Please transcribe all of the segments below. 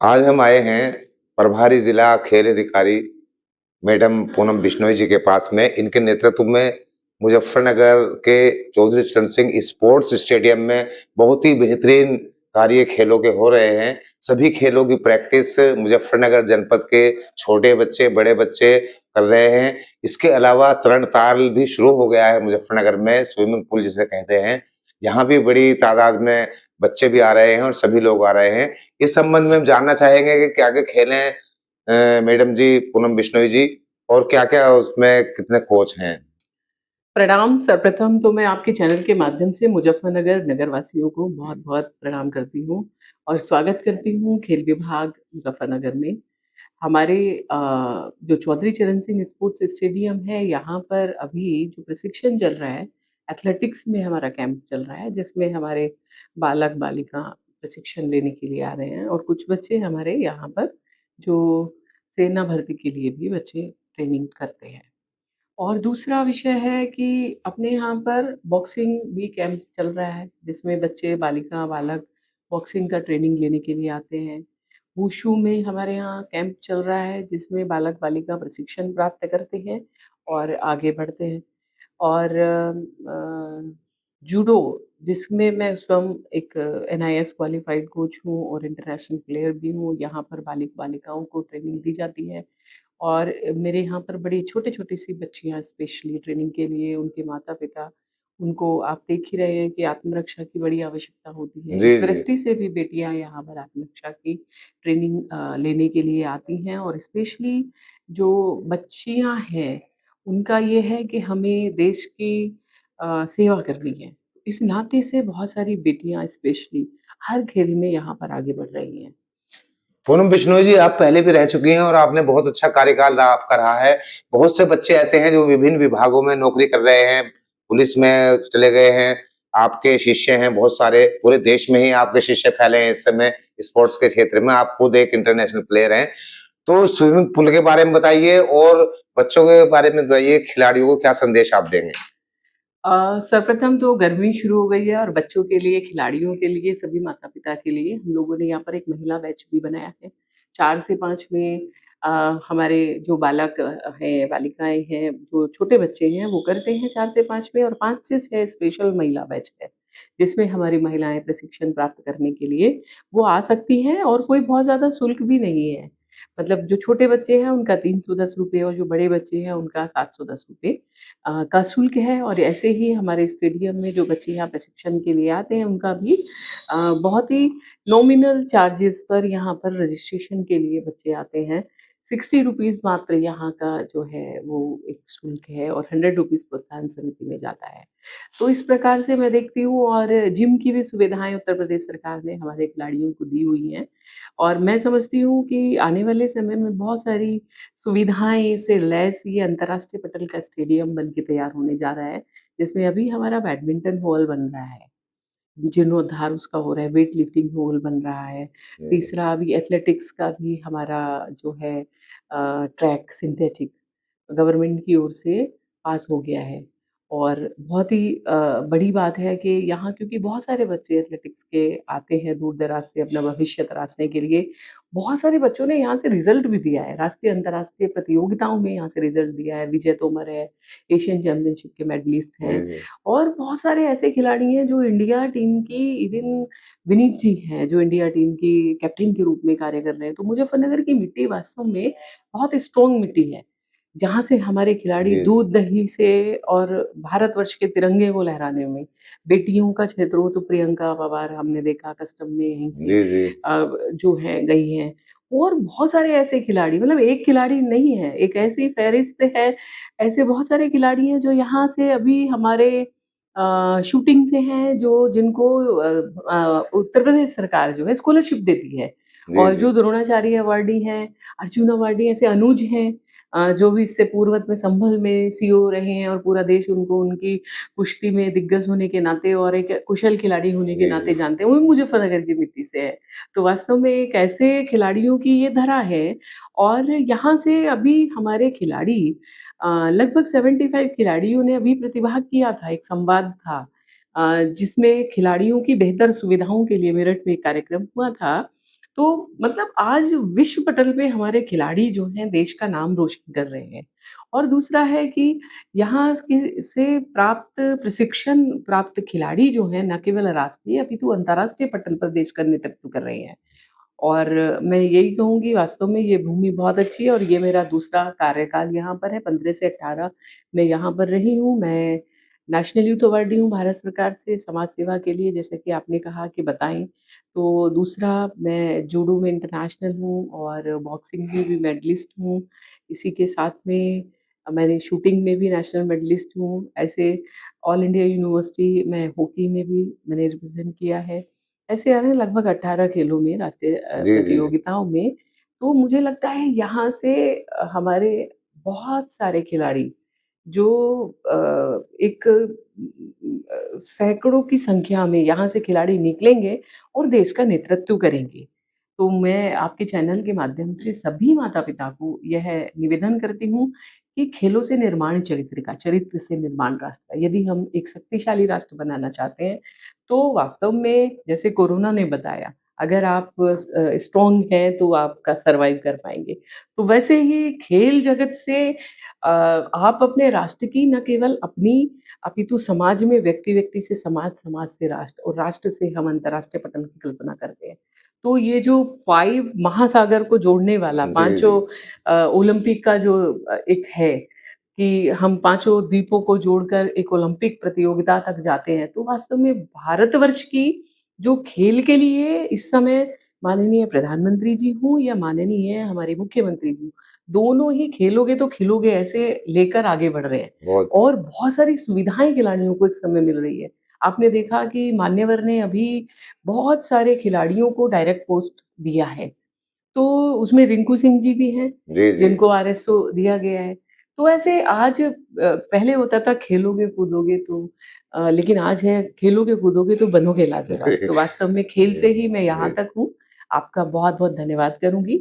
आज हम आए हैं प्रभारी जिला खेल अधिकारी मैडम पूनम बिश्नोई जी के पास में। इनके नेतृत्व में मुजफ्फरनगर के चौधरी चरण सिंह स्पोर्ट्स स्टेडियम में बहुत ही बेहतरीन कार्य खेलों के हो रहे हैं। सभी खेलों की प्रैक्टिस मुजफ्फरनगर जनपद के छोटे बच्चे, बड़े बच्चे कर रहे हैं। इसके अलावा तरण-ताल भी शुरू हो गया है मुजफ्फरनगर में, स्विमिंग पूल जिसे कहते हैं। यहाँ भी बड़ी तादाद में बच्चे भी आ रहे हैं और सभी लोग आ रहे हैं। इस संबंध में हम जानना चाहेंगे कि क्या-क्या खेल हैं मैडम जी, पूनम बिश्नोई जी, और क्या-क्या उसमें कितने कोच हैं? प्रणाम, सर्वप्रथम तो मैं आपके चैनल के माध्यम से मुज़फ़्फ़रनगर नगरवासियों को बहुत-बहुत प्रणाम करती हूँ और स्वागत करती हूँ खेल विभाग मुज़फ़्फ़रनगर में। हमारे जो चौधरी चरण सिंह स्पोर्ट्स स्टेडियम है, यहाँ पर अभी जो प्रशिक्षण चल रहा है, एथलेटिक्स में हमारा कैंप चल रहा है, जिसमें हमारे बालक-बालिका प्रशिक्षण लेने के लिए आ रहे हैं और कुछ बच्चे हमारे यहाँ पर जो सेना भर्ती के लिए भी बच्चे ट्रेनिंग करते हैं। और दूसरा विषय है कि अपने यहाँ पर बॉक्सिंग भी कैंप चल रहा है, जिसमें बच्चे, बालिका, बालक बॉक्सिंग का ट्रेनिंग लेने के लिए आते हैं। वुशु में हमारे यहाँ कैंप चल रहा है, जिसमें बालक-बालिका प्रशिक्षण प्राप्त करते हैं और आगे बढ़ते हैं। और जूडो जिसमें मैं स्वयं एक एनआईएस क्वालिफाइड कोच हूँ और इंटरनेशनल प्लेयर भी हूँ, यहाँ पर बालिकाओं को ट्रेनिंग दी जाती है। और मेरे यहाँ पर बड़ी छोटी-छोटी सी बच्चियाँ स्पेशली ट्रेनिंग के लिए उनके माता-पिता, उनको आप देख ही रहे हैं कि आत्मरक्षा की बड़ी आवश्यकता होती है। जी, इस जी। दृष्टि से भी बेटियाँ यहाँ पर आत्मरक्षा की ट्रेनिंग लेने के लिए आती हैं और स्पेशली जो बच्चियाँ हैं, उनका ये है कि हमें देश की सेवा करनी है। इस नाते से बहुत सारी बेटियाँ स्पेशली हर खेल में यहाँ पर आगे बढ़ रही हैं। पूनम बिश्नोई जी, आप पहले भी रह चुकी हैं और आपने बहुत अच्छा कार्यकाल आपका रहा है। बहुत से बच्चे ऐसे हैं जो विभिन्न विभागों में नौकरी कर रहे हैं, पुलिस में चले गए हैं, आपके शिष्य हैं बहुत सारे, पूरे देश में ही आपके शिष्य फैले हैं इस समय स्पोर्ट्स के क्षेत्र में, आप खुद एक इंटरनेशनल प्लेयर हैं। तो स्विमिंग पूल के बारे में बताइए और बच्चों के बारे में बताइए, खिलाड़ियों को क्या संदेश आप देंगे? सर्वप्रथम तो गर्मी शुरू हो गई है और बच्चों के लिए, खिलाड़ियों के लिए, सभी माता-पिता के लिए हम लोगों ने यहाँ पर एक महिला बैच भी बनाया है। 4 से 5 में हमारे जो बालक हैं, बालिकाएँ हैं, जो छोटे बच्चे हैं, वो करते हैं 4 से 5 में और 5 से 6 स्पेशल महिला बैच है, जिसमें हमारी महिलाएँ प्रशिक्षण प्राप्त करने के लिए वो आ सकती हैं और कोई बहुत ज़्यादा शुल्क भी नहीं है। मतलब जो छोटे बच्चे हैं, उनका ₹310 और जो बड़े बच्चे हैं, उनका ₹710 का शुल्क है और ऐसे ही हमारे स्टेडियम में जो बच्चे यहाँ प्रशिक्षण के लिए आते हैं उनका भी बहुत ही नॉमिनल चार्जेस पर यहाँ पर रजिस्ट्रेशन के लिए बच्चे आते हैं। ₹60 मात्र यहाँ का जो है वो एक शुल्क है और ₹100 प्रोत्साहन समिति में जाता है। तो इस प्रकार से मैं देखती हूँ और जिम की भी सुविधाएँ उत्तर प्रदेश सरकार ने हमारे खिलाड़ियों को दी हुई हैं और मैं समझती हूँ कि आने वाले समय में बहुत सारी सुविधाएँ से लैस ये अंतर्राष्ट्रीय पटल का स्टेडियम बन के तैयार होने जा रहा है, जिसमें अभी हमारा बैडमिंटन हॉल बन रहा है, जीर्णोद्धार उसका हो रहा है, वेट लिफ्टिंग हॉल बन रहा है। हुँ। तीसरा अभी एथलेटिक्स का भी हमारा जो है ट्रैक सिंथेटिक गवर्नमेंट की ओर से पास हो गया है और बहुत ही बड़ी बात है कि यहाँ क्योंकि बहुत सारे बच्चे एथलेटिक्स के आते हैं दूर-दराज से अपना भविष्य तराशने के लिए। बहुत सारे बच्चों ने यहाँ से रिज़ल्ट भी दिया है, राष्ट्रीय, अंतर्राष्ट्रीय प्रतियोगिताओं में यहाँ से रिज़ल्ट दिया है। विजय तोमर है, एशियन चैंपियनशिप के मेडलिस्ट जी, हैं जी। और बहुत सारे ऐसे खिलाड़ी हैं जो इंडिया टीम की इवन विनीत जी हैं, जो इंडिया टीम की कैप्टन के रूप में कार्य कर रहे हैं। तो मुज़फ़्फ़रनगर की मिट्टी वास्तव में बहुत स्ट्रॉन्ग मिट्टी है। जहाँ से हमारे खिलाड़ी जी, जी। दूध-दही से और भारतवर्ष के तिरंगे को लहराने में, बेटियों का क्षेत्र हो तो प्रियंका पवार हमने देखा कस्टम में यहीं से जी, जी। जो हैं गई हैं और बहुत सारे ऐसे खिलाड़ी मतलब एक खिलाड़ी नहीं है, एक ऐसी फ़हरिस्त है, ऐसे बहुत सारे खिलाड़ी हैं जो यहाँ से अभी हमारे शूटिंग से हैं जो जिनको उत्तर प्रदेश सरकार जो है स्कॉलरशिप देती है जी, और जी। जो द्रोणाचार्य अवार्डी हैं, अर्जुन अवार्डी ऐसे अनुज हैं जो भी इससे पूर्वत में संभल में सीओ रहे हैं और पूरा देश उनको उनकी कुश्ती में दिग्गज होने के नाते और एक कुशल खिलाड़ी होने के जी, नाते जी। जानते हैं, वो भी मुज़फ़्फ़रनगर की मिट्टी से है। तो वास्तव में एक ऐसे खिलाड़ियों की ये धरा है और यहाँ से अभी हमारे खिलाड़ी लगभग 75 खिलाड़ियों ने अभी प्रतिभाग किया था, एक संवाद था जिसमें खिलाड़ियों की बेहतर सुविधाओं के लिए मेरठ में एक कार्यक्रम हुआ था तो मतलब आज विश्व पटल पे हमारे खिलाड़ी जो हैं देश का नाम रोशन कर रहे हैं। और दूसरा है कि यहाँ की से प्राप्त प्रशिक्षण प्राप्त खिलाड़ी जो हैं न केवल राष्ट्रीय अपितु अंतर्राष्ट्रीय पटल पर देश का नेतृत्व कर रहे हैं। और मैं यही कहूँगी वास्तव में ये भूमि बहुत अच्छी है और ये मेरा दूसरा कार्यकाल यहाँ पर है, 15 से 18 मैं यहाँ पर रही हूँ। मैं नेशनल यूथ अवार्डी हूँ भारत सरकार से समाज सेवा के लिए जैसे कि आपने कहा कि बताएँ। तो दूसरा मैं जूडो में इंटरनेशनल हूँ और बॉक्सिंग में भी मेडलिस्ट हूँ। इसी के साथ में मैंने शूटिंग में भी नेशनल मेडलिस्ट हूँ। ऐसे ऑल इंडिया यूनिवर्सिटी में हॉकी में भी मैंने रिप्रेज़ेंट किया है। ऐसे आ रहे हैं लगभग 18 खेलों में राष्ट्रीय जी, जी, जी। प्रतियोगिताओं में। तो मुझे लगता है यहाँ से हमारे बहुत सारे खिलाड़ी जो एक सैकड़ों की संख्या में यहाँ से खिलाड़ी निकलेंगे और देश का नेतृत्व करेंगे। तो मैं आपके चैनल के माध्यम से सभी माता-पिता को यह निवेदन करती हूँ कि खेलों से निर्माण चरित्र का, चरित्र से निर्माण राष्ट्र का। यदि हम एक शक्तिशाली राष्ट्र बनाना चाहते हैं, तो वास्तव में जैसे कोरोना ने बताया, अगर आप स्ट्रॉन्ग हैं तो आपका सर्वाइव कर पाएँगे। तो वैसे ही खेल जगत से आप अपने राष्ट्र की न केवल अपनी अपितु समाज में व्यक्ति-व्यक्ति से समाज, समाज से राष्ट्र और राष्ट्र से हम अंतर्राष्ट्रीय पटल की कल्पना करते हैं। तो ये जो 5 महासागर को जोड़ने वाला जी, जी। पाँचों ओलंपिक का जो एक है कि हम पाँचों द्वीपों को जोड़कर एक ओलंपिक प्रतियोगिता तक जाते हैं। तो वास्तव में भारतवर्ष की जो खेल के लिए इस समय माननीय प्रधानमंत्री जी हों या माननीय हमारे मुख्यमंत्री जी, दोनों ही खेलोगे तो खिलोगे ऐसे लेकर आगे बढ़ रहे हैं। बहुत और बहुत सारी सुविधाएँ खिलाड़ियों को इस समय मिल रही है। आपने देखा कि मान्यवर ने अभी बहुत सारे खिलाड़ियों को डायरेक्ट पोस्ट दिया है। तो उसमें रिंकू सिंह जी भी हैं, जी, जी। जिनको आरएसओ दिया गया है। तो ऐसे आज पहले होता था खेलोगे कूदोगे तो लेकिन आज है खेलोगे कूदोगे तो बनोगे लाजवाब। तो वास्तव में खेल जी, से ही मैं यहाँ जी। तक हूँ। आपका बहुत-बहुत धन्यवाद करूँगी।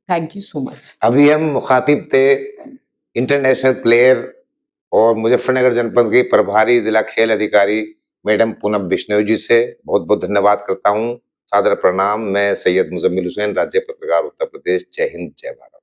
Thank you so much. अभी हम मुखातिब थे इंटरनेशनल प्लेयर और मुजफ्फरनगर जनपद की प्रभारी जिला खेल अधिकारी मैडम पूनम बिश्नोई जी से बहुत-बहुत धन्यवाद करता हूँ। सादर प्रणाम। मैं सैयद मुज़म्मिल हुसैन, राज्य पत्रकार उत्तर प्रदेश। जय हिंद, जय भारत।